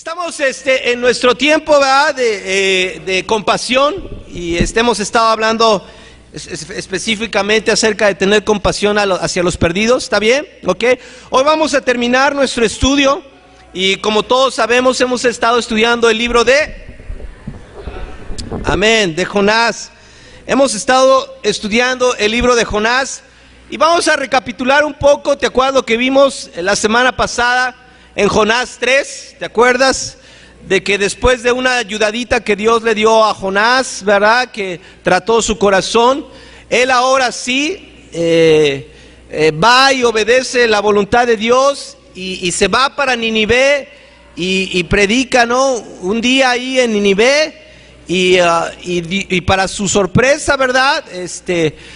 Estamos en nuestro tiempo, ¿verdad? de compasión, y hemos estado hablando específicamente acerca de tener compasión hacia los perdidos. ¿Está bien? ¿Ok? Hoy vamos a terminar nuestro estudio, y como todos sabemos, hemos estado estudiando el libro de Jonás. Hemos estado estudiando el libro de Jonás, y vamos a recapitular un poco. ¿Te acuerdas lo que vimos la semana pasada en Jonás 3? ¿Te acuerdas de que después de una ayudadita que Dios le dio a Jonás, verdad, que trató su corazón, él ahora sí va y obedece la voluntad de Dios, y se va para Nínive y predica, ¿no? Un día ahí en Nínive, y para su sorpresa, ¿verdad?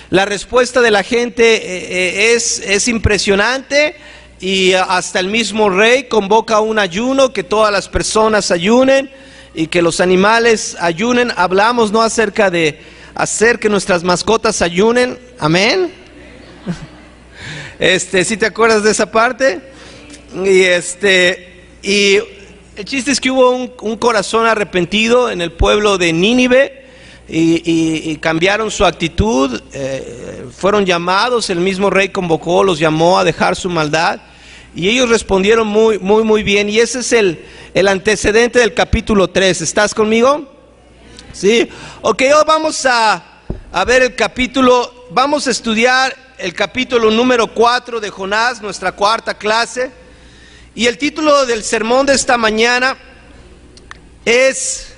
La respuesta de la gente es impresionante. Y hasta el mismo rey convoca un ayuno, que todas las personas ayunen y que los animales ayunen. Hablamos, ¿no?, acerca de hacer que nuestras mascotas ayunen. Amén. ¿Sí te acuerdas de esa parte? Y el chiste es que hubo un corazón arrepentido en el pueblo de Nínive, y cambiaron su actitud. Fueron llamados, el mismo rey convocó, los llamó a dejar su maldad, y ellos respondieron muy bien. Y ese es el antecedente del capítulo 3. ¿Estás conmigo? Sí. Ok, hoy vamos a ver vamos a estudiar el capítulo número 4 de Jonás, nuestra cuarta clase. Y el título del sermón de esta mañana es: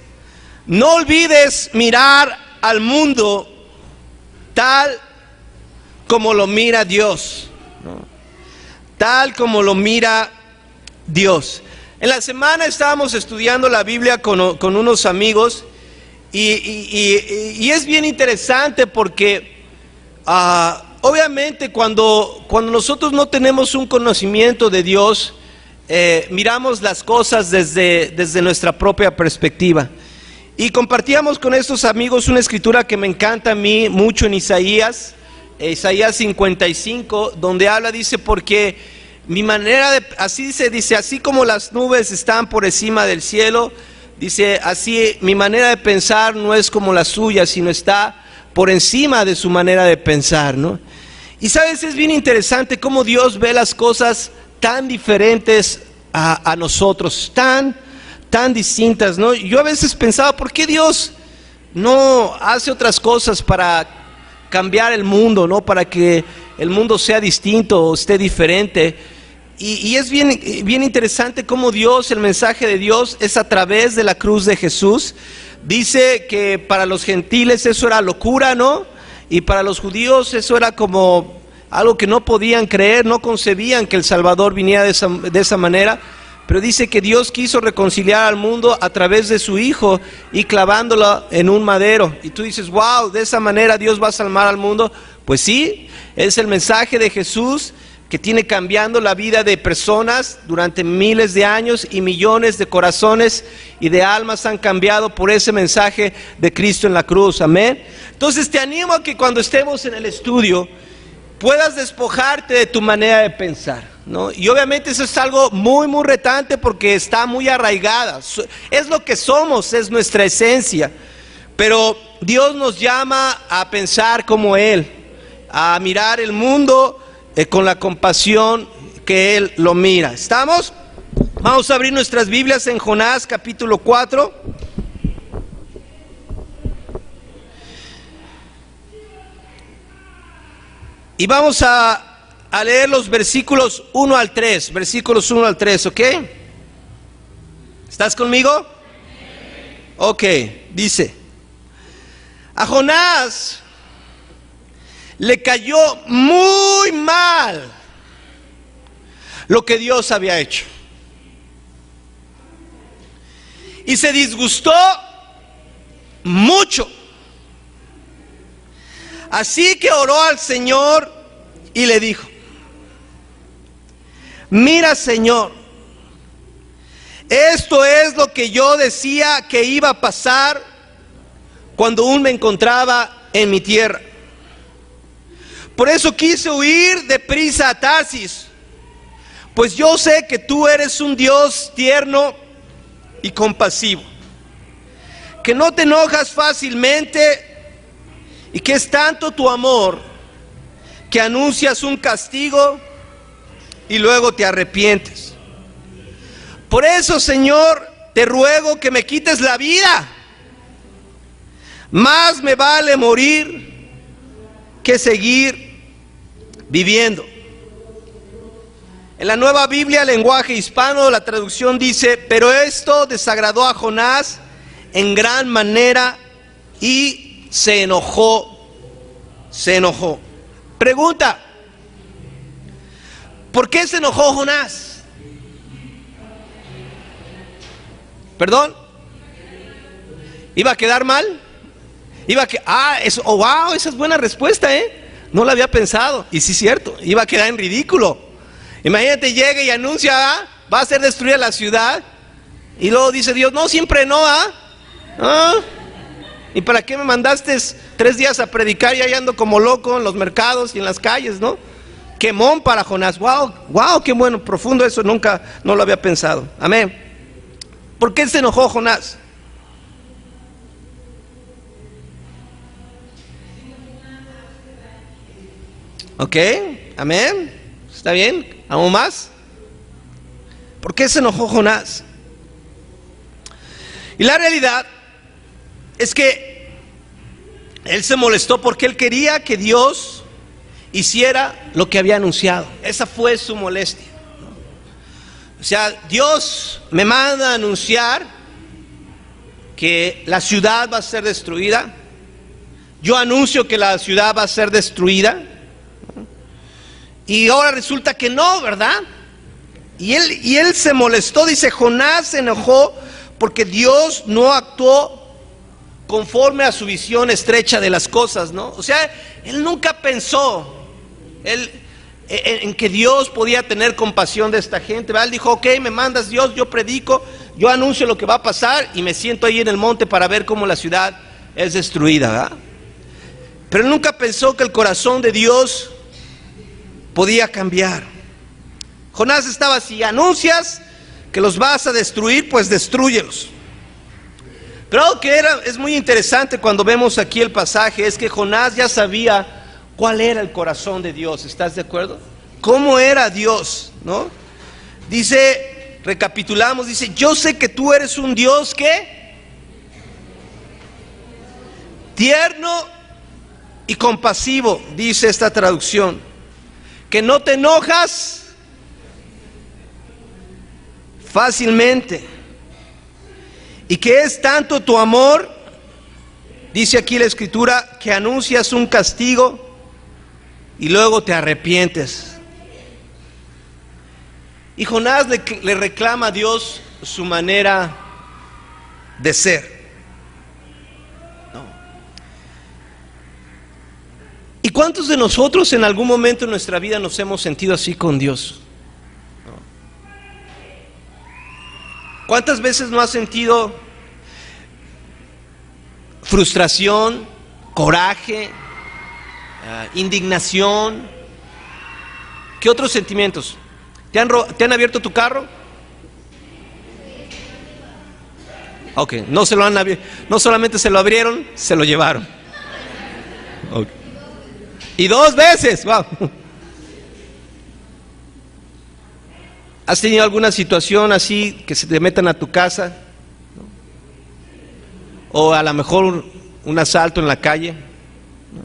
no olvides mirar al mundo tal como lo mira Dios, ¿no? Tal como lo mira Dios. En la semana estábamos estudiando la Biblia con unos amigos, y es bien interesante porque obviamente cuando nosotros no tenemos un conocimiento de Dios, miramos las cosas desde nuestra propia perspectiva. Y compartíamos con estos amigos una escritura que me encanta a mí mucho en Isaías 55, donde dice: porque mi manera de, dice, así como las nubes están por encima del cielo, dice, así mi manera de pensar no es como la suya, sino está por encima de su manera de pensar, ¿no? Y sabes, es bien interesante cómo Dios ve las cosas tan diferentes a nosotros, tan distintas, ¿no? Yo a veces pensaba, ¿por qué Dios no hace otras cosas para cambiar el mundo, ¿no? Para que el mundo sea distinto o esté diferente. Y es bien interesante cómo Dios, el mensaje de Dios es a través de la cruz de Jesús. Dice que para los gentiles eso era locura, ¿no? Y para los judíos eso era como algo que no podían creer, no concebían que el Salvador viniera de esa manera. Pero dice que Dios quiso reconciliar al mundo a través de su Hijo y clavándolo en un madero. Y tú dices, wow, de esa manera Dios va a salvar al mundo. Pues sí, es el mensaje de Jesús que tiene cambiando la vida de personas durante miles de años, y millones de corazones y de almas han cambiado por ese mensaje de Cristo en la cruz. Amén. Entonces te animo a que cuando estemos en el estudio puedas despojarte de tu manera de pensar, ¿no? Y obviamente eso es algo muy retante, porque está muy arraigada. Es lo que somos, es nuestra esencia. Pero Dios nos llama a pensar como Él, a mirar el mundo con la compasión que Él lo mira. ¿Estamos? Vamos a abrir nuestras Biblias en Jonás capítulo 4. Y vamos a leer los versículos 1 al 3. Versículos 1 al 3, ¿ok? ¿Estás conmigo? Ok, dice: a Jonás le cayó muy mal lo que Dios había hecho, y se disgustó mucho. Así que oró al Señor y le dijo: mira, Señor, esto es lo que yo decía que iba a pasar cuando aún me encontraba en mi tierra. Por eso quise huir deprisa a Tarsis, pues yo sé que tú eres un Dios tierno y compasivo, que no te enojas fácilmente y que es tanto tu amor que anuncias un castigo y luego te arrepientes. Por eso, Señor, te ruego que me quites la vida. Más me vale morir que seguir viviendo. En la Nueva Biblia, lenguaje hispano, la traducción dice: pero esto desagradó a Jonás en gran manera y se enojó. Pregunta: ¿por qué se enojó Jonás? ¿Perdón? ¿Iba a quedar mal? Eso, wow, esa es buena respuesta, no la había pensado. Y sí es cierto, iba a quedar en ridículo. Imagínate, llega y anuncia, va a ser destruida la ciudad, y luego dice Dios: no, siempre no, ¿y para qué me mandaste 3 días a predicar y ahí ando como loco en los mercados y en las calles, no? Quemón para Jonás. Wow, qué bueno, profundo eso, nunca, no lo había pensado. Amén. ¿Por qué se enojó Jonás? Ok, amén. ¿Está bien? ¿Aún más? ¿Por qué se enojó Jonás? Y la realidad es que él se molestó porque él quería que Dios hiciera lo que había anunciado. Esa fue su molestia. O sea, Dios me manda a anunciar que la ciudad va a ser destruida. Yo anuncio que la ciudad va a ser destruida. Y ahora resulta que no, ¿verdad? Y él se molestó, dice, Jonás se enojó porque Dios no actuó conforme a su visión estrecha de las cosas, ¿no? O sea, él nunca pensó en que Dios podía tener compasión de esta gente, ¿verdad? Él dijo: ok, me mandas Dios, yo predico, yo anuncio lo que va a pasar y me siento ahí en el monte para ver cómo la ciudad es destruida, ¿verdad? Pero él nunca pensó que el corazón de Dios podía cambiar. Jonás estaba así: anuncias que los vas a destruir, pues destrúyelos. Pero algo que es muy interesante cuando vemos aquí el pasaje es que Jonás ya sabía cuál era el corazón de Dios. ¿Estás de acuerdo? ¿Cómo era Dios? ¿No? Dice, recapitulamos, dice: yo sé que tú eres un Dios que tierno y compasivo, dice esta traducción, que no te enojas fácilmente y que es tanto tu amor, dice aquí la escritura, que anuncias un castigo y luego te arrepientes. Y Jonás le reclama a Dios su manera de ser. ¿Y cuántos de nosotros en algún momento en nuestra vida nos hemos sentido así con Dios? ¿Cuántas veces no has sentido frustración, coraje, indignación? ¿Qué otros sentimientos? ¿Te han abierto tu carro? Ok, no se lo han abierto, no solamente se lo abrieron, se lo llevaron. Okay. Y 2 veces, wow. ¿Has tenido alguna situación así que se te metan a tu casa? ¿No? O a lo mejor un asalto en la calle. ¿No?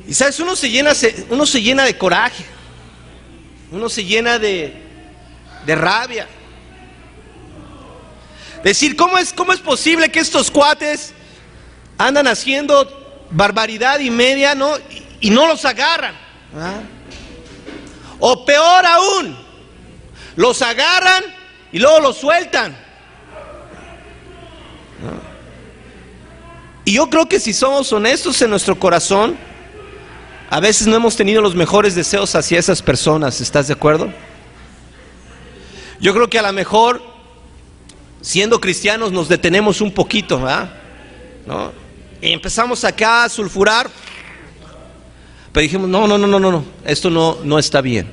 Y sabes, uno se llena de coraje, uno se llena de rabia. Decir, ¿cómo es posible que estos cuates andan haciendo barbaridad y media, ¿no? Y no los agarran, ¿verdad? O peor aún, los agarran y luego los sueltan, ¿no? Y yo creo que si somos honestos en nuestro corazón, a veces no hemos tenido los mejores deseos hacia esas personas. ¿Estás de acuerdo? Yo creo que a lo mejor, siendo cristianos, nos detenemos un poquito, ¿verdad? ¿No? Y empezamos acá a sulfurar, pero dijimos: no, esto no está bien.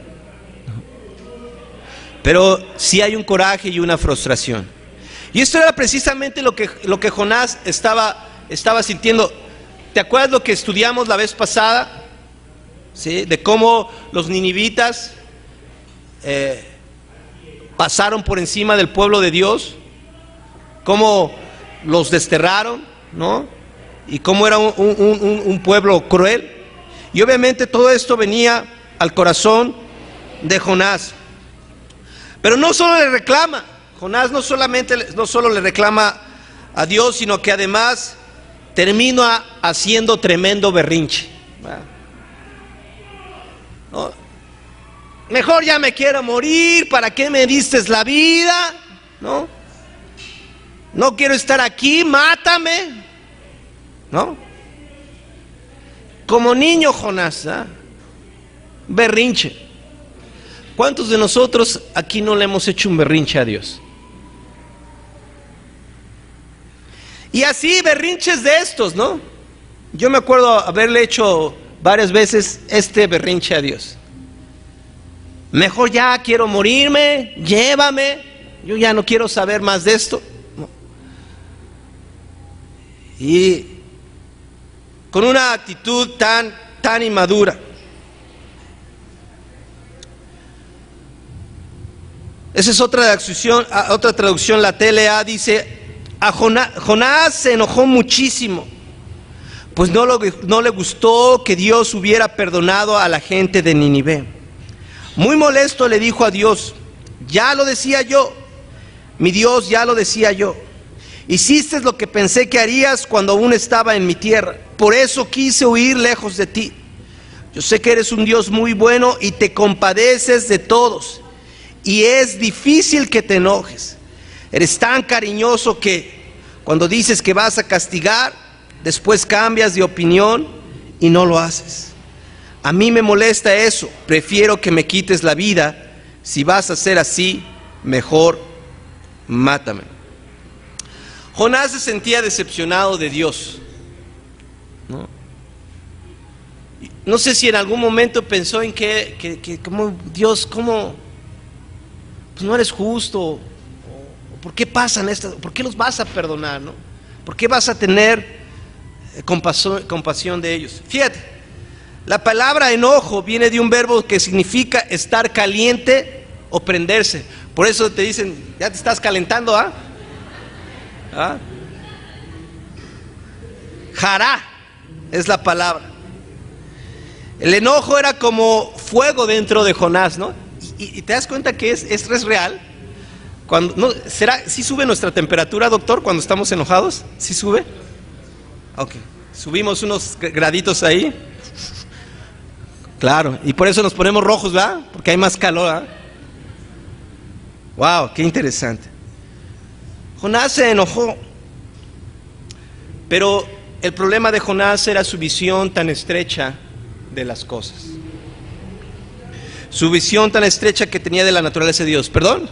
Pero sí hay un coraje y una frustración. Y esto era precisamente lo que Jonás estaba sintiendo. ¿Te acuerdas lo que estudiamos la vez pasada? ¿Sí? De cómo los ninivitas pasaron por encima del pueblo de Dios, cómo los desterraron, ¿no? Y cómo era un pueblo cruel. Y obviamente todo esto venía al corazón de Jonás. Pero no solo le reclama, Jonás no solo le reclama a Dios, sino que además termina haciendo tremendo berrinche. ¿No? Mejor ya me quiero morir, ¿para qué me diste la vida? ¿No? No quiero estar aquí, mátame. ¿No? Como niño Jonás, ¿eh? Berrinche. ¿Cuántos de nosotros aquí no le hemos hecho un berrinche a Dios? Y así berrinches de estos, ¿no? Yo me acuerdo haberle hecho varias veces este berrinche a Dios. Mejor ya quiero morirme, llévame, yo ya no quiero saber más de esto. No. Y con una actitud tan inmadura. Esa es otra traducción, la TLA dice: a Jonás se enojó muchísimo, pues no le gustó que Dios hubiera perdonado a la gente de Nínive. Muy molesto le dijo a Dios: ya lo decía yo, mi Dios, ya lo decía yo. Hiciste lo que pensé que harías cuando aún estaba en mi tierra. Por eso quise huir lejos de ti. Yo sé que eres un Dios muy bueno y te compadeces de todos. Y es difícil que te enojes. Eres tan cariñoso que cuando dices que vas a castigar, después cambias de opinión y no lo haces. A mí me molesta eso. Prefiero que me quites la vida. Si vas a ser así, mejor mátame. Jonás se sentía decepcionado de Dios. No sé si en algún momento pensó en que como Dios, ¿cómo? Pues no eres justo. ¿Por qué pasan estas? ¿Por qué los vas a perdonar, no? ¿Por qué vas a tener compasión de ellos? Fíjate, la palabra enojo viene de un verbo que significa estar caliente o prenderse. Por eso te dicen, ya te estás calentando, ¿ah? ¿Ah? Jará es la palabra. El enojo era como fuego dentro de Jonás, ¿no? Y te das cuenta que es real. Cuando, no, ¿sí sube nuestra temperatura, doctor, cuando estamos enojados? ¿Sí sube? Ok, subimos unos graditos ahí. Claro, y por eso nos ponemos rojos, ¿verdad? Porque hay más calor, ¿verdad? Wow, qué interesante. Jonás se enojó, pero el problema de Jonás era su visión tan estrecha de las cosas. Su visión tan estrecha que tenía de la naturaleza de Dios. ¿Perdón?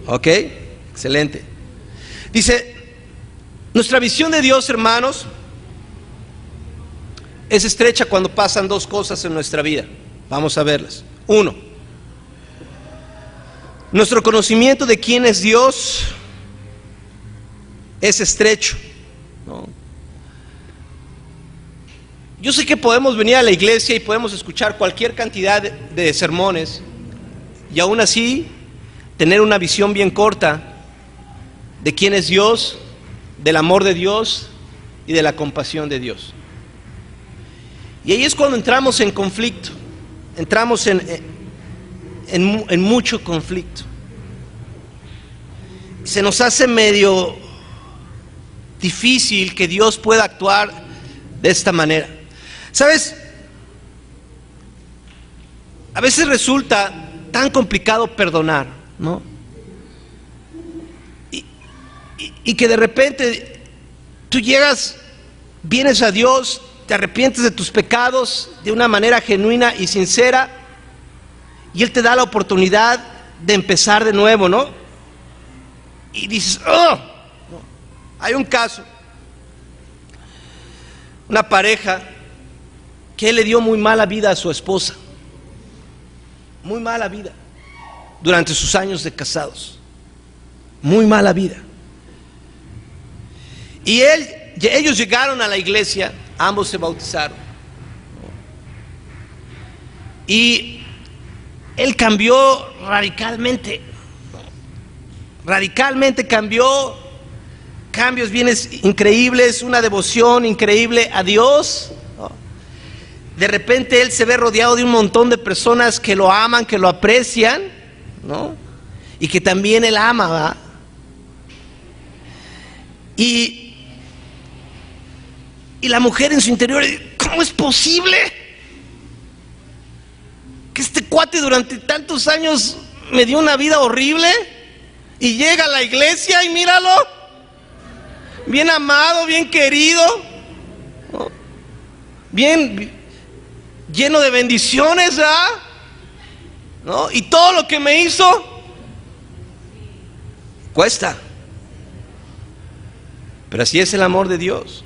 Ok, excelente. Dice, nuestra visión de Dios, hermanos, es estrecha cuando pasan dos cosas en nuestra vida. Vamos a verlas. Uno, nuestro conocimiento de quién es Dios es estrecho, ¿no? Yo sé que podemos venir a la iglesia y podemos escuchar cualquier cantidad de sermones y aún así tener una visión bien corta de quién es Dios, del amor de Dios y de la compasión de Dios. Y ahí es cuando entramos en conflicto, entramos en mucho conflicto. Se nos hace medio difícil que Dios pueda actuar de esta manera. ¿Sabes? A veces resulta tan complicado perdonar, ¿no? Y que de repente tú vienes a Dios, te arrepientes de tus pecados de una manera genuina y sincera, y Él te da la oportunidad de empezar de nuevo, ¿no? Y dices, ¡oh! No. Hay un caso, una pareja que él le dio muy mala vida a su esposa, muy mala vida, durante sus años de casados. muy mala vida. Y ellos llegaron a la iglesia, ambos se bautizaron. Y él cambió radicalmente. Radicalmente cambió, cambios bien increíbles, una devoción increíble a Dios. De repente él se ve rodeado de un montón de personas que lo aman, que lo aprecian, ¿no? Y que también él ama, ¿va? Y la mujer en su interior, ¿cómo es posible que este cuate durante tantos años me dio una vida horrible y llega a la iglesia y míralo, bien amado, bien querido, ¿no? Bien lleno de bendiciones, ¿verdad? ¿No? Y todo lo que me hizo cuesta. Pero así es el amor de Dios.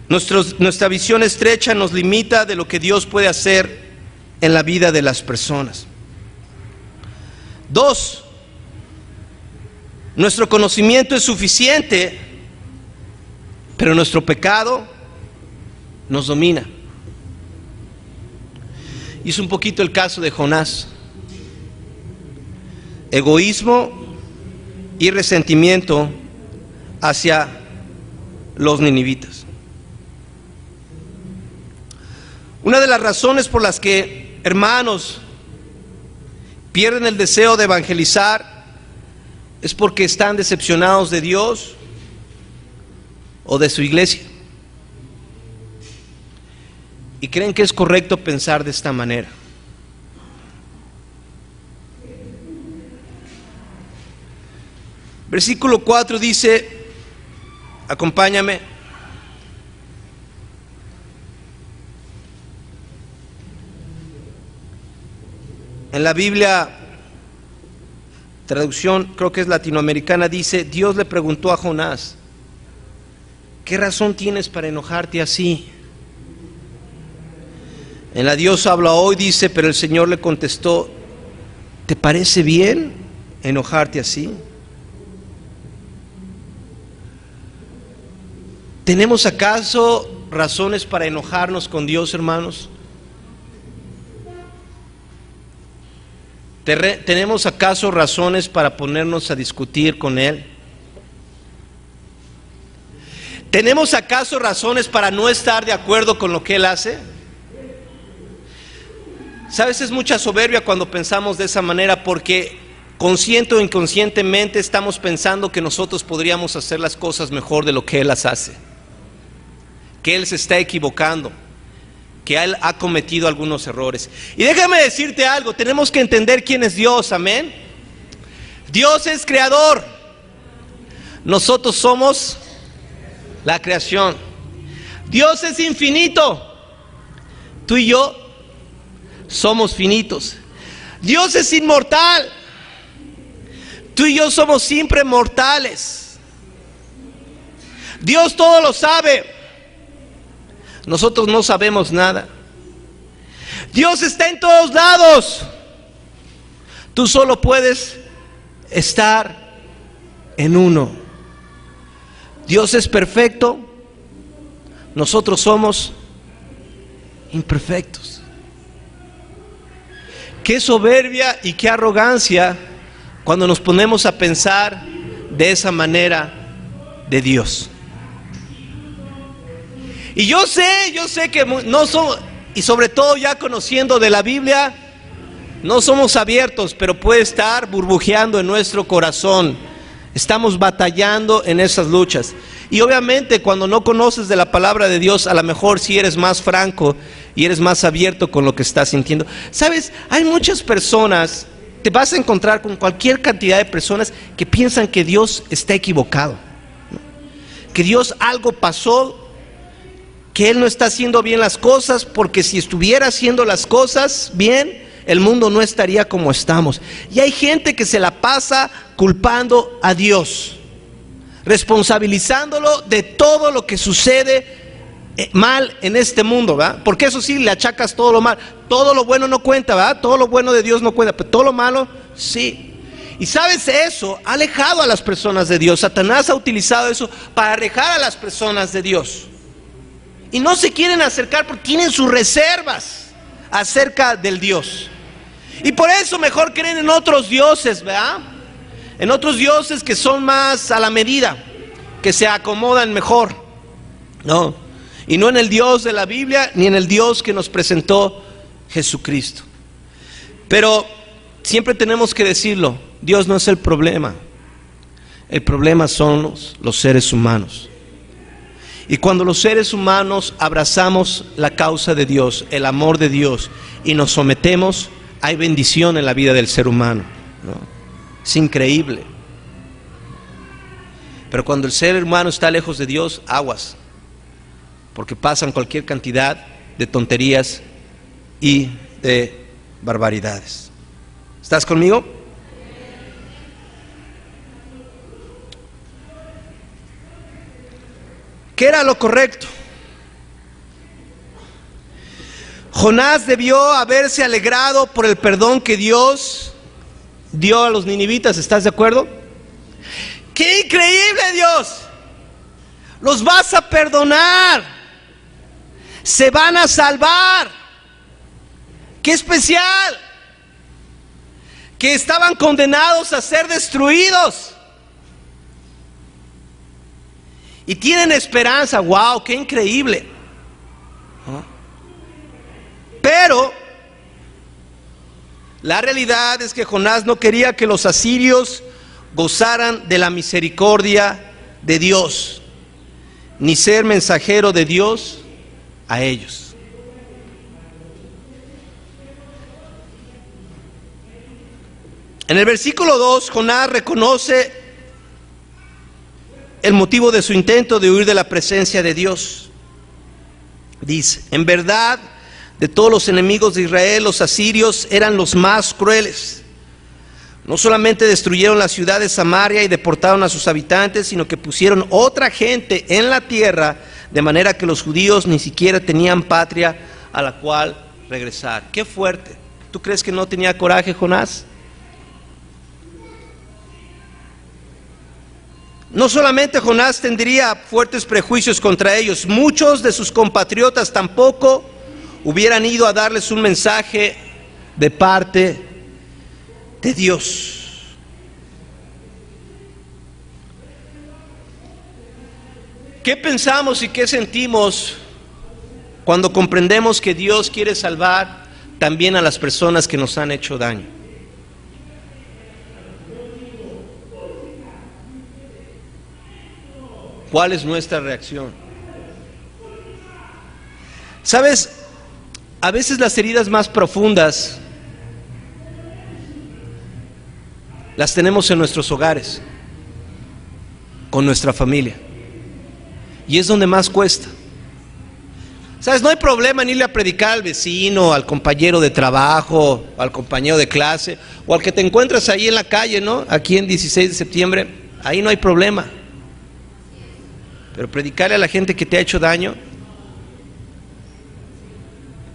Nuestra visión estrecha nos limita de lo que Dios puede hacer en la vida de las personas. 2, nuestro conocimiento es suficiente, pero nuestro pecado nos domina. Y es un poquito el caso de Jonás. Egoísmo y resentimiento hacia los ninivitas. Una de las razones por las que, hermanos, pierden el deseo de evangelizar es porque están decepcionados de Dios o de su iglesia. Y creen que es correcto pensar de esta manera. Versículo 4 dice, acompáñame. En la Biblia, traducción creo que es latinoamericana, dice, Dios le preguntó a Jonás, ¿qué razón tienes para enojarte así? En la Dios habla hoy, dice, pero el Señor le contestó, ¿te parece bien enojarte así? ¿Tenemos acaso razones para enojarnos con Dios, hermanos? ¿Tenemos acaso razones para ponernos a discutir con Él? ¿Tenemos acaso razones para no estar de acuerdo con lo que Él hace? ¿Sabes? Es mucha soberbia cuando pensamos de esa manera, porque consciente o inconscientemente estamos pensando que nosotros podríamos hacer las cosas mejor de lo que Él las hace, que Él se está equivocando, que Él ha cometido algunos errores. Y déjame decirte algo, tenemos que entender quién es Dios, amén. Dios es creador, nosotros somos la creación. Dios es infinito, tú y yo somos finitos. Dios es inmortal, tú y yo somos siempre mortales. Dios todo lo sabe, nosotros no sabemos nada. Dios está en todos lados, tú solo puedes estar en uno. Dios es perfecto, nosotros somos imperfectos. Qué soberbia y qué arrogancia cuando nos ponemos a pensar de esa manera de Dios. Y yo sé que no somos, y sobre todo ya conociendo de la Biblia, no somos abiertos, pero puede estar burbujeando en nuestro corazón. Estamos batallando en esas luchas. Y obviamente cuando no conoces de la palabra de Dios, a lo mejor sí eres más franco y eres más abierto con lo que estás sintiendo. Sabes, hay muchas personas, te vas a encontrar con cualquier cantidad de personas que piensan que Dios está equivocado, ¿no? Que Dios algo pasó, que Él no está haciendo bien las cosas, porque si estuviera haciendo las cosas bien, el mundo no estaría como estamos. Y hay gente que se la pasa culpando a Dios, responsabilizándolo de todo lo que sucede mal en este mundo, ¿verdad? Porque eso sí, le achacas todo lo mal. Todo lo bueno no cuenta, ¿verdad? Todo lo bueno de Dios no cuenta, pero todo lo malo, sí. Y sabes, eso ha alejado a las personas de Dios. Satanás ha utilizado eso para alejar a las personas de Dios. Y no se quieren acercar porque tienen sus reservas acerca del Dios. Y por eso mejor creen en otros dioses, ¿verdad? En otros dioses que son más a la medida, que se acomodan mejor, ¿no? Y no en el Dios de la Biblia, ni en el Dios que nos presentó Jesucristo. Pero siempre tenemos que decirlo, Dios no es el problema. El problema son los seres humanos. Y cuando los seres humanos abrazamos la causa de Dios, el amor de Dios, y nos sometemos, hay bendición en la vida del ser humano, ¿no? Es increíble. Pero cuando el ser humano está lejos de Dios, aguas, porque pasan cualquier cantidad de tonterías y de barbaridades. ¿Estás conmigo? ¿Qué era lo correcto? Jonás debió haberse alegrado por el perdón que Dios dio a los ninivitas. ¿Estás de acuerdo? ¡Qué increíble, Dios! Los vas a perdonar. Se van a salvar. ¡Qué especial! Que estaban condenados a ser destruidos. Y tienen esperanza. ¡Wow! ¡Qué increíble! Pero la realidad es que Jonás no quería que los asirios gozaran de la misericordia de Dios, ni ser mensajero de Dios a ellos. En el versículo 2, Jonás reconoce el motivo de su intento de huir de la presencia de Dios. Dice: en verdad, de todos los enemigos de Israel, los asirios eran los más crueles. No solamente destruyeron la ciudad de Samaria y deportaron a sus habitantes, sino que pusieron otra gente en la tierra, de manera que los judíos ni siquiera tenían patria a la cual regresar. ¡Qué fuerte! ¿Tú crees que no tenía coraje Jonás? No solamente Jonás tendría fuertes prejuicios contra ellos, muchos de sus compatriotas tampoco hubieran ido a darles un mensaje de parte de Dios. ¿Qué pensamos y qué sentimos cuando comprendemos que Dios quiere salvar también a las personas que nos han hecho daño? ¿Cuál es nuestra reacción? ¿Sabes? A veces las heridas más profundas las tenemos en nuestros hogares, con nuestra familia, y es donde más cuesta. ¿Sabes? No hay problema en irle a predicar al vecino, al compañero de trabajo, al compañero de clase, o al que te encuentras ahí en la calle, ¿no? Aquí en 16 de septiembre, ahí no hay problema. Pero predicarle a la gente que te ha hecho daño,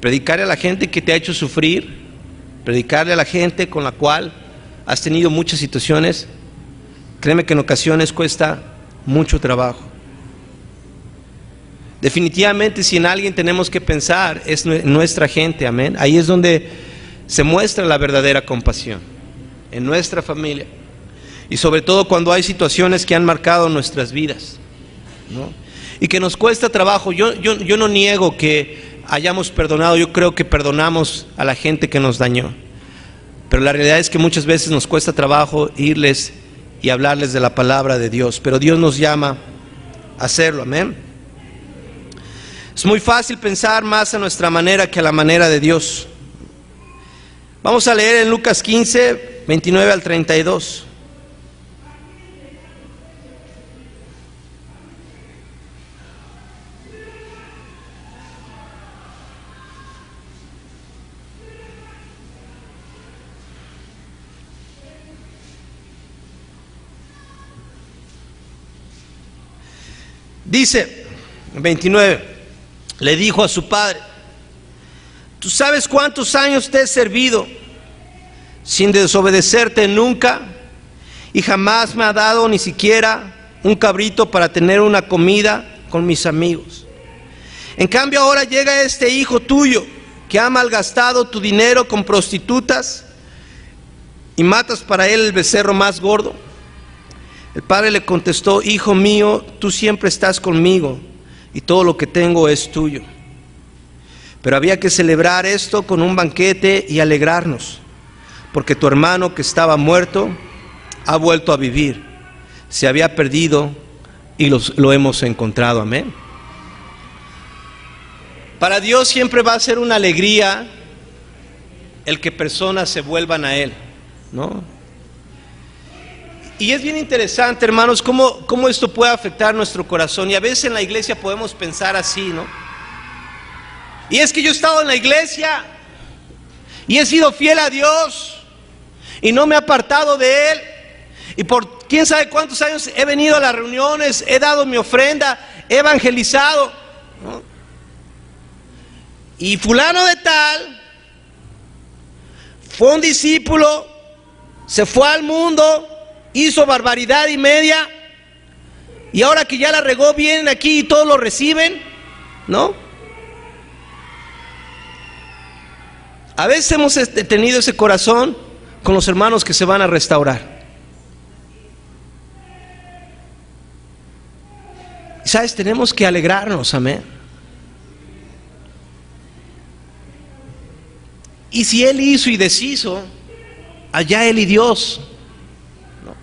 predicarle a la gente que te ha hecho sufrir, predicarle a la gente con la cual has tenido muchas situaciones, créeme que en ocasiones cuesta mucho trabajo. Definitivamente, si en alguien tenemos que pensar, es nuestra gente, amén. Ahí es donde se muestra la verdadera compasión, en nuestra familia. Y sobre todo cuando hay situaciones que han marcado nuestras vidas, ¿no? Y que nos cuesta trabajo. Yo no niego que hayamos perdonado, yo creo que perdonamos a la gente que nos dañó, pero la realidad es que muchas veces nos cuesta trabajo irles y hablarles de la palabra de Dios, pero Dios nos llama a hacerlo, amén. Es muy fácil pensar más a nuestra manera que a la manera de Dios. Vamos a leer en Lucas 15, 29 al 32. Dice, 29, le dijo a su padre: ¿tú sabes cuántos años te he servido sin desobedecerte nunca? y jamás me ha dado ni siquiera un cabrito para tener una comida con mis amigos. En cambio ahora llega este hijo tuyo que ha malgastado tu dinero con prostitutas y matas para él el becerro más gordo. El padre le contestó: hijo mío, tú siempre estás conmigo y todo lo que tengo es tuyo. Pero había que celebrar esto con un banquete y alegrarnos, porque tu hermano que estaba muerto ha vuelto a vivir. Se había perdido y lo hemos encontrado. Amén. Para Dios siempre va a ser una alegría el que personas se vuelvan a Él, ¿no? Y es bien interesante, hermanos, cómo esto puede afectar nuestro corazón. Y a veces en la iglesia podemos pensar así, ¿no? Y es que yo he estado en la iglesia y he sido fiel a Dios y no me he apartado de Él. Y por quién sabe cuántos años he venido a las reuniones, he dado mi ofrenda, he evangelizado, ¿no? Y fulano de tal fue un discípulo, se fue al mundo, hizo barbaridad y media, y ahora que ya la regó, vienen aquí y todos lo reciben, ¿no? A veces hemos tenido ese corazón con los hermanos que se van a restaurar. Y sabes, tenemos que alegrarnos, amén. Y si Él hizo y deshizo, allá Él y Dios, ¿no?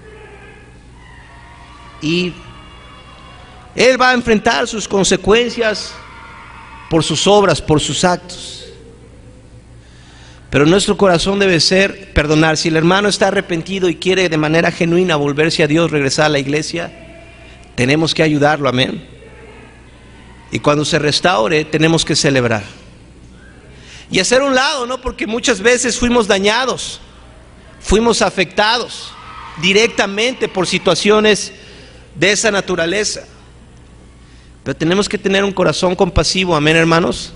Y Él va a enfrentar sus consecuencias por sus obras, por sus actos. Pero nuestro corazón debe ser perdonar. Si el hermano está arrepentido y quiere de manera genuina volverse a Dios, regresar a la iglesia, tenemos que ayudarlo, amén. Y cuando se restaure, tenemos que celebrar y hacer un lado, ¿no? Porque muchas veces fuimos dañados, fuimos afectados directamente por situaciones de esa naturaleza. Pero tenemos que tener un corazón compasivo, amén, hermanos.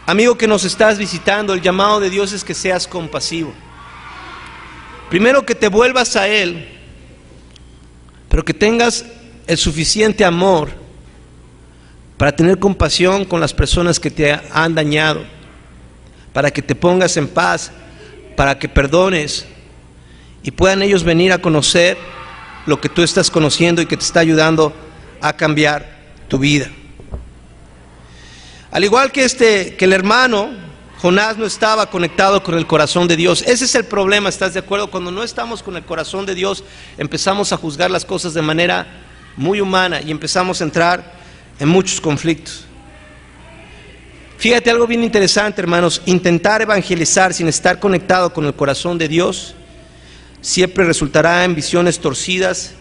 Amigo que nos estás visitando, el llamado de Dios es que seas compasivo. Primero, que te vuelvas a Él, pero que tengas el suficiente amor para tener compasión con las personas que te han dañado, para que te pongas en paz, para que perdones y puedan ellos venir a conocer lo que tú estás conociendo y que te está ayudando a cambiar tu vida. Al igual que el hermano Jonás no estaba conectado con el corazón de Dios. Ese es el problema, ¿estás de acuerdo? Cuando no estamos con el corazón de Dios, empezamos a juzgar las cosas de manera muy humana y empezamos a entrar en muchos conflictos. Fíjate algo bien interesante, hermanos. Intentar evangelizar sin estar conectado con el corazón de Dios siempre resultará en visiones torcidas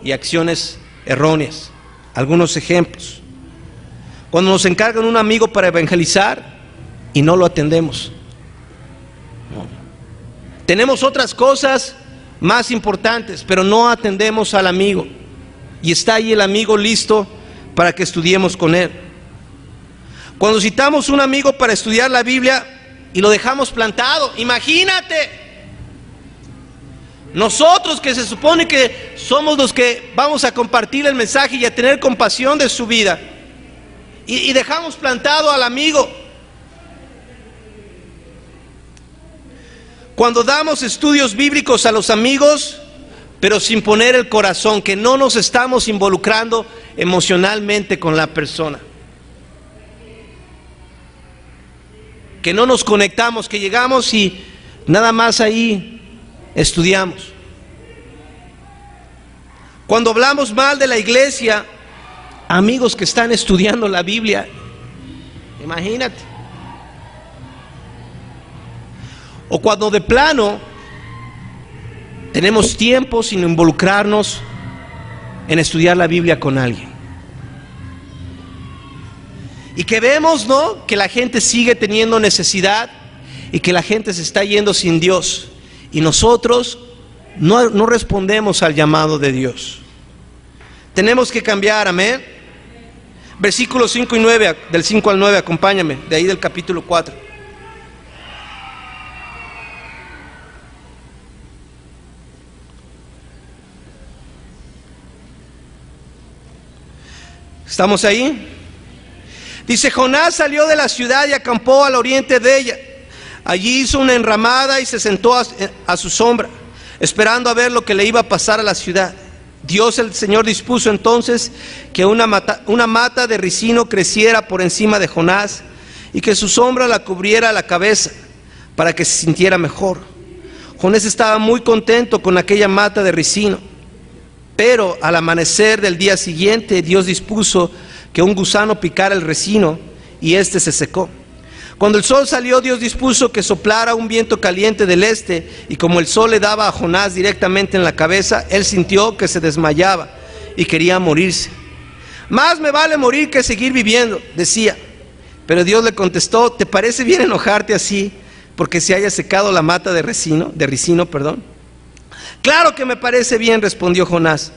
y acciones erróneas. Algunos ejemplos: cuando nos encargan un amigo para evangelizar y no lo atendemos. Tenemos otras cosas más importantes, pero no atendemos al amigo, y está ahí el amigo listo para que estudiemos con él. Cuando citamos un amigo para estudiar la Biblia y lo dejamos plantado, imagínate, nosotros que se supone que somos los que vamos a compartir el mensaje y a tener compasión de su vida, y dejamos plantado al amigo. Cuando damos estudios bíblicos a los amigos, pero sin poner el corazón, que no nos estamos involucrando emocionalmente con la persona, que no nos conectamos, que llegamos y nada más ahí estudiamos. Cuando hablamos mal de la iglesia, amigos que están estudiando la Biblia, imagínate. O cuando de plano tenemos tiempo sin involucrarnos en estudiar la Biblia con alguien, y que vemos, ¿no?, que la gente sigue teniendo necesidad y que la gente se está yendo sin Dios, y nosotros no respondemos al llamado de Dios. Tenemos que cambiar, amén. Versículos 5 y 9, del 5 al 9, acompáñame, de ahí del capítulo 4. ¿Estamos ahí? Dice, Jonás salió de la ciudad y acampó al oriente de ella. Allí hizo una enramada y se sentó a su sombra, esperando a ver lo que le iba a pasar a la ciudad. Dios el Señor dispuso entonces que una mata de ricino creciera por encima de Jonás y que su sombra la cubriera la cabeza para que se sintiera mejor. Jonás estaba muy contento con aquella mata de ricino, pero al amanecer del día siguiente Dios dispuso que un gusano picara el ricino y éste se secó. Cuando el sol salió, Dios dispuso que soplara un viento caliente del este, y como el sol le daba a Jonás directamente en la cabeza, él sintió que se desmayaba y quería morirse. Más me vale morir que seguir viviendo, decía. Pero Dios le contestó, ¿te parece bien enojarte así porque se haya secado la mata de ricino? Claro que me parece bien, respondió Jonás.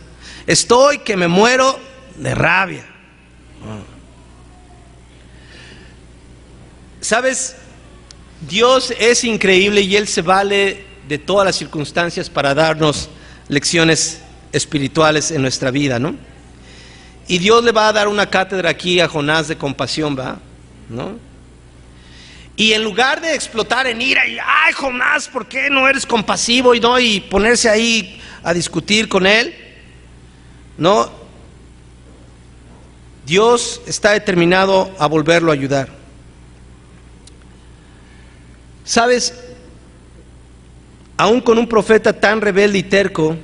Estoy que me muero de rabia. ¿Sabes? Dios es increíble y Él se vale de todas las circunstancias para darnos lecciones espirituales en nuestra vida, ¿no? Y Dios le va a dar una cátedra aquí a Jonás de compasión, ¿va? ¿No? Y en lugar de explotar en ira y, ay Jonás, ¿por qué no eres compasivo? Y ponerse ahí a discutir con él, ¿no? Dios está determinado a volverlo a ayudar. ¿Sabes? Aún con un profeta tan rebelde y terco,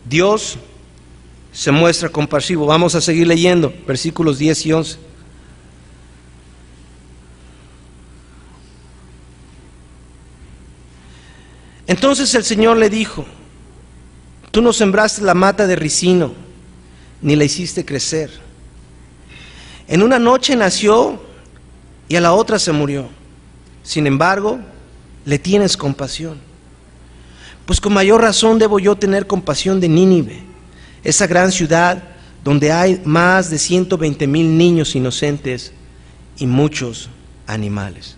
Dios se muestra compasivo. Vamos a seguir leyendo, versículos 10 y 11. Entonces el Señor le dijo, tú no sembraste la mata de ricino, ni la hiciste crecer. En una noche nació y a la otra se murió. Sin embargo, le tienes compasión. Pues con mayor razón debo yo tener compasión de Nínive, esa gran ciudad donde hay más de 120,000 niños inocentes y muchos animales.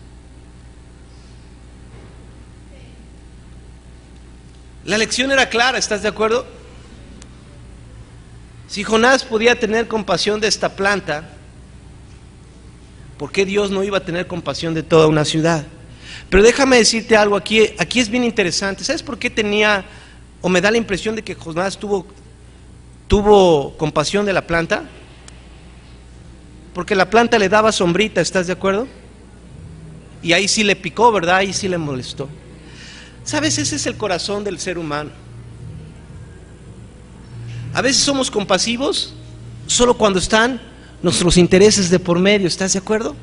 La lección era clara, ¿estás de acuerdo? Si Jonás podía tener compasión de esta planta, ¿por qué Dios no iba a tener compasión de toda una ciudad? Pero déjame decirte algo, aquí es bien interesante. ¿Sabes por qué tenía, o me da la impresión de que Jonás tuvo compasión de la planta? Porque la planta le daba sombrita, ¿estás de acuerdo? Y ahí sí le picó, ¿verdad? Ahí sí le molestó. ¿Sabes? Ese es el corazón del ser humano. A veces somos compasivos solo cuando están nuestros intereses de por medio, ¿estás de acuerdo?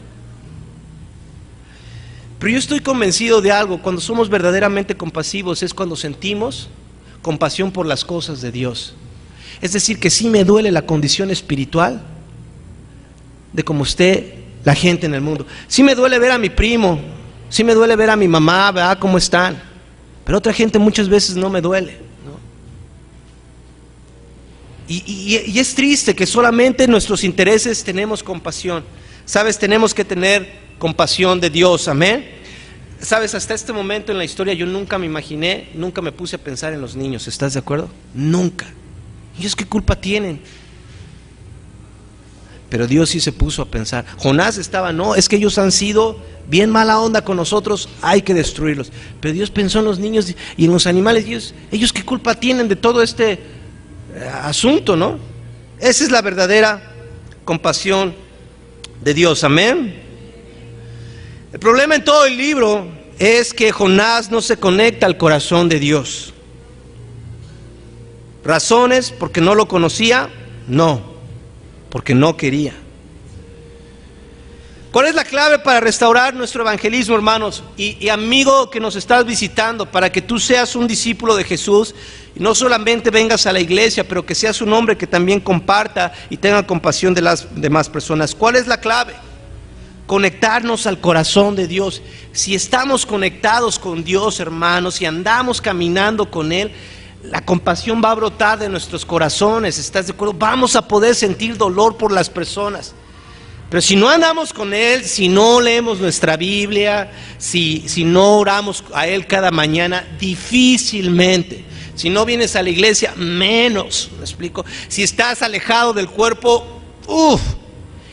Pero yo estoy convencido de algo, cuando somos verdaderamente compasivos es cuando sentimos compasión por las cosas de Dios. Es decir, que sí me duele la condición espiritual de cómo esté la gente en el mundo. Sí me duele ver a mi primo, sí me duele ver a mi mamá, ¿verdad? ¿Cómo están? Pero otra gente muchas veces no me duele, ¿no? Y es triste que solamente en nuestros intereses tenemos compasión. ¿Sabes? Tenemos que tener compasión de Dios, amén. ¿Sabes? Hasta este momento en la historia yo nunca me imaginé, nunca me puse a pensar en los niños, ¿estás de acuerdo? Nunca. ¿Ellos qué culpa tienen? Pero Dios sí se puso a pensar. Jonás estaba, no, es que ellos han sido bien mala onda con nosotros, hay que destruirlos. Pero Dios pensó en los niños y en los animales. Ellos qué culpa tienen de todo este asunto, ¿no? Esa es la verdadera compasión de Dios, amén. El problema en todo el libro es que Jonás no se conecta al corazón de Dios. ¿Razones? ¿Porque no lo conocía? No, porque no quería. ¿Cuál es la clave para restaurar nuestro evangelismo, hermanos? Y amigo que nos estás visitando, para que tú seas un discípulo de Jesús y no solamente vengas a la iglesia, pero que seas un hombre que también comparta y tenga compasión de las demás personas. ¿Cuál es la clave? Conectarnos al corazón de Dios. Si estamos conectados con Dios, hermanos, y andamos caminando con Él, la compasión va a brotar de nuestros corazones, ¿estás de acuerdo? Vamos a poder sentir dolor por las personas. Pero si no andamos con Él, si no leemos nuestra Biblia, si no oramos a Él cada mañana, difícilmente. Si no vienes a la iglesia, menos, ¿me explico? Si estás alejado del cuerpo,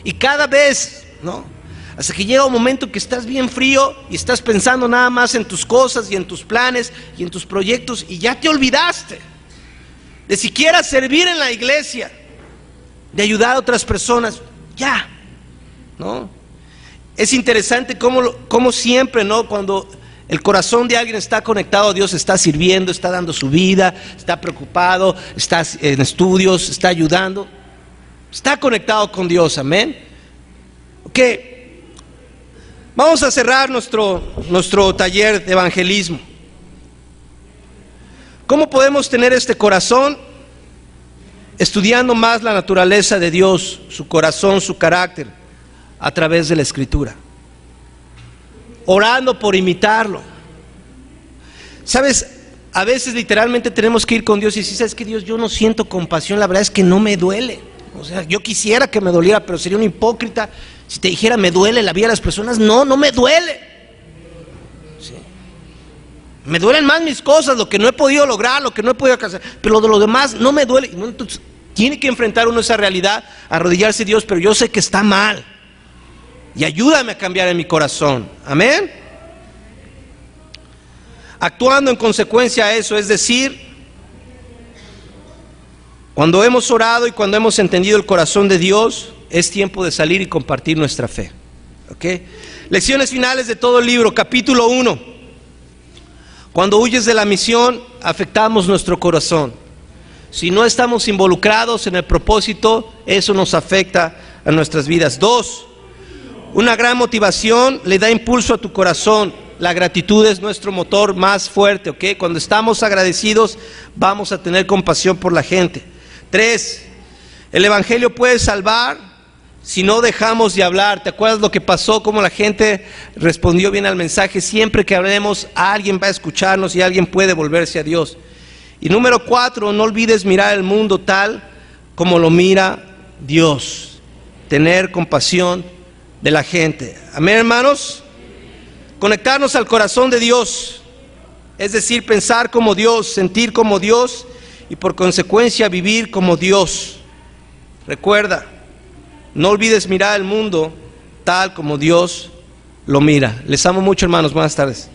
y cada vez, ¿no? Hasta que llega un momento que estás bien frío y estás pensando nada más en tus cosas y en tus planes y en tus proyectos, y ya te olvidaste de siquiera servir en la iglesia, de ayudar a otras personas, ya, ¿no? Es interesante cómo siempre, ¿no? Cuando el corazón de alguien está conectado a Dios, está sirviendo, está dando su vida, está preocupado, está en estudios, está ayudando, está conectado con Dios, amén. Ok, vamos a cerrar nuestro taller de evangelismo. ¿Cómo podemos tener este corazón? Estudiando más la naturaleza de Dios, su corazón, su carácter, a través de la Escritura. Orando por imitarlo. ¿Sabes? A veces literalmente tenemos que ir con Dios y decir, ¿sabes qué, Dios? Yo no siento compasión, la verdad es que no me duele. O sea, yo quisiera que me doliera, pero sería un hipócrita si te dijera, me duele la vida de las personas. No me duele. ¿Sí? Me duelen más mis cosas, lo que no he podido lograr, lo que no he podido hacer, pero de lo demás no me duele. Entonces, tiene que enfrentar uno esa realidad, arrodillarse a Dios, pero yo sé que está mal. Y ayúdame a cambiar en mi corazón. Amén. Actuando en consecuencia a eso, es decir, cuando hemos orado y cuando hemos entendido el corazón de Dios, es tiempo de salir y compartir nuestra fe. ¿Okay? Lecciones finales de todo el libro, capítulo 1. Cuando huyes de la misión, afectamos nuestro corazón. Si no estamos involucrados en el propósito, eso nos afecta a nuestras vidas. 2. Una gran motivación le da impulso a tu corazón. La gratitud es nuestro motor más fuerte, ¿ok? Cuando estamos agradecidos, vamos a tener compasión por la gente. 3. El evangelio puede salvar si no dejamos de hablar. ¿Te acuerdas lo que pasó? Cómo la gente respondió bien al mensaje. Siempre que hablemos, alguien va a escucharnos y alguien puede volverse a Dios. Y número 4, no olvides mirar el mundo tal como lo mira Dios. Tener compasión de la gente. Amén, hermanos. Conectarnos al corazón de Dios, es decir, pensar como Dios, sentir como Dios y por consecuencia vivir como Dios. Recuerda, no olvides mirar el mundo tal como Dios lo mira. Les amo mucho, hermanos. Buenas tardes.